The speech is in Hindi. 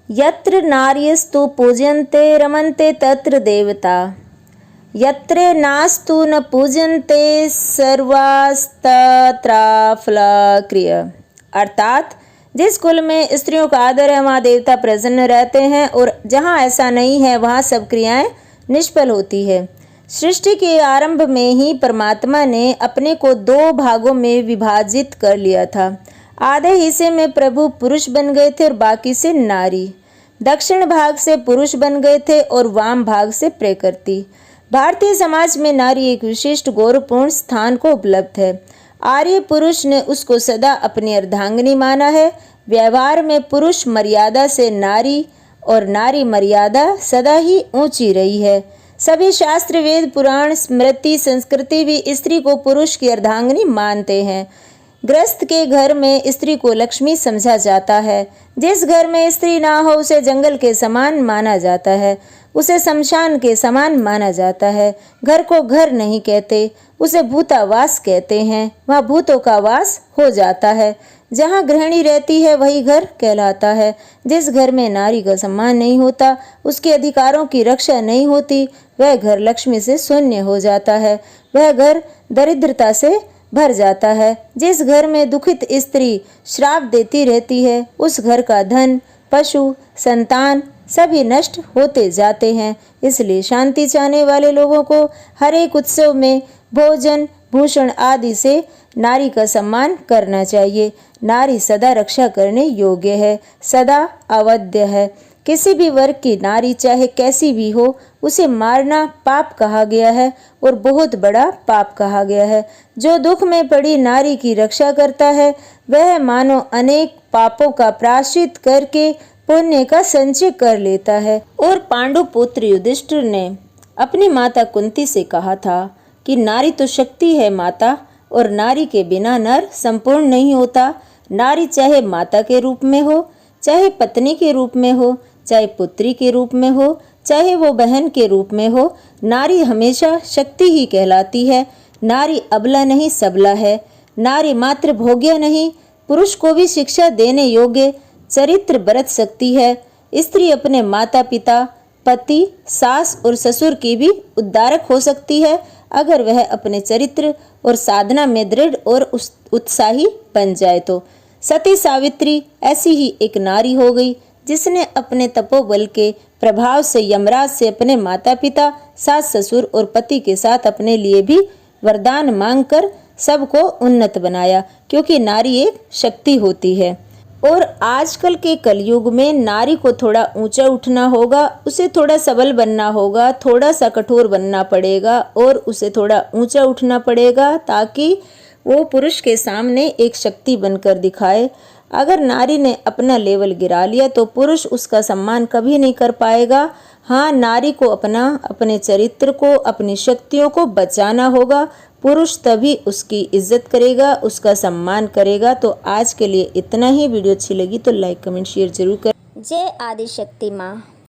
यत्र नार्यस्तु पूज्यन्ते रमन्ते तत्र देवता, यत्र नास्तु न पूज्यन्ते सर्वास्तत्राफलक्रिय। अर्थात जिस कुल में स्त्रियों का आदर है वहाँ देवता प्रसन्न रहते हैं, और जहाँ ऐसा नहीं है वहाँ सब क्रियाएं निष्फल होती है। सृष्टि के आरंभ में ही परमात्मा ने अपने को दो भागों में विभाजित कर लिया था। आधे हिस्से में प्रभु पुरुष बन गए थे और बाकी से नारी। दक्षिण भाग से पुरुष बन गए थे और वाम भाग से प्रकृति। भारतीय समाज में नारी एक विशिष्ट गौरवपूर्ण स्थान को उपलब्ध है। आर्य पुरुष ने उसको सदा अपनी अर्धांगिनी माना है। व्यवहार में पुरुष मर्यादा से नारी और नारी मर्यादा सदा ही ऊंची रही है। सभी शास्त्र, वेद, पुराण, स्मृति, संस्कृति भी स्त्री को पुरुष की अर्धांगिनी मानते हैं। गृहस्थ के घर में स्त्री को लक्ष्मी समझा जाता है। जिस घर में स्त्री ना हो उसे जंगल के समान माना जाता है, उसे शमशान के समान माना जाता है। घर को घर नहीं कहते, उसे भूतावास कहते हैं। वहाँ भूतों का वास हो जाता है। जहाँ गृहिणी रहती है वही घर कहलाता है। जिस घर में नारी का सम्मान नहीं होता, उसके अधिकारों की रक्षा नहीं होती, वह घर लक्ष्मी से शून्य हो जाता है। वह घर दरिद्रता से भर जाता है। जिस घर में दुखित स्त्री श्राप देती रहती है, उस घर का धन, पशु, संतान सभी नष्ट होते जाते हैं। इसलिए शांति चाहने वाले लोगों को हर एक उत्सव में भोजन, भूषण आदि से नारी का सम्मान करना चाहिए। नारी सदा रक्षा करने योग्य है, सदा अवध्य है। किसी भी वर्ग की नारी चाहे कैसी भी हो, उसे मारना पाप कहा गया है और बहुत बड़ा पाप कहा गया है। जो दुख में पड़ी नारी की रक्षा करता है, वह मानो अनेक पापों का प्रायश्चित करके पुण्य का संचय कर लेता है। और पांडु पुत्र युधिष्ठिर ने अपनी माता कुंती से कहा था कि नारी तो शक्ति है माता, और नारी के बिना नर संपूर्ण नहीं होता। नारी चाहे माता के रूप में हो, चाहे पत्नी के रूप में हो, चाहे पुत्री के रूप में हो, चाहे वो बहन के रूप में हो, नारी हमेशा शक्ति ही कहलाती है। नारी अबला नहीं सबला है। नारी मात्र भोग्य नहीं, पुरुष को भी शिक्षा देने योग्य चरित्र बरत सकती है। स्त्री अपने माता पिता, पति, सास और ससुर की भी उद्धारक हो सकती है, अगर वह अपने चरित्र और साधना में दृढ़ और उत्साही बन जाए तो। सती सावित्री ऐसी ही एक नारी हो गई, जिसने अपने तपोबल के प्रभाव से यमराज से अपने माता पिता, सास ससुर और पति के साथ अपने लिए भी वरदान मांगकर सबको उन्नत बनाया, क्योंकि नारी एक शक्ति होती है। और आजकल के कलयुग में नारी को थोड़ा ऊंचा उठना होगा, उसे थोड़ा सबल बनना होगा, थोड़ा सा कठोर बनना पड़ेगा और उसे थोड़ा ऊंचा उठना पड़ेगा, ताकि वो पुरुष के सामने एक शक्ति बनकर दिखाए। अगर नारी ने अपना लेवल गिरा लिया तो पुरुष उसका सम्मान कभी नहीं कर पाएगा। हाँ, नारी को अपने चरित्र को, अपनी शक्तियों को बचाना होगा। पुरुष तभी उसकी इज्जत करेगा, उसका सम्मान करेगा। तो आज के लिए इतना ही। वीडियो अच्छी लगी तो लाइक, कमेंट, शेयर जरूर करें। जय आदिशक्ति माँ।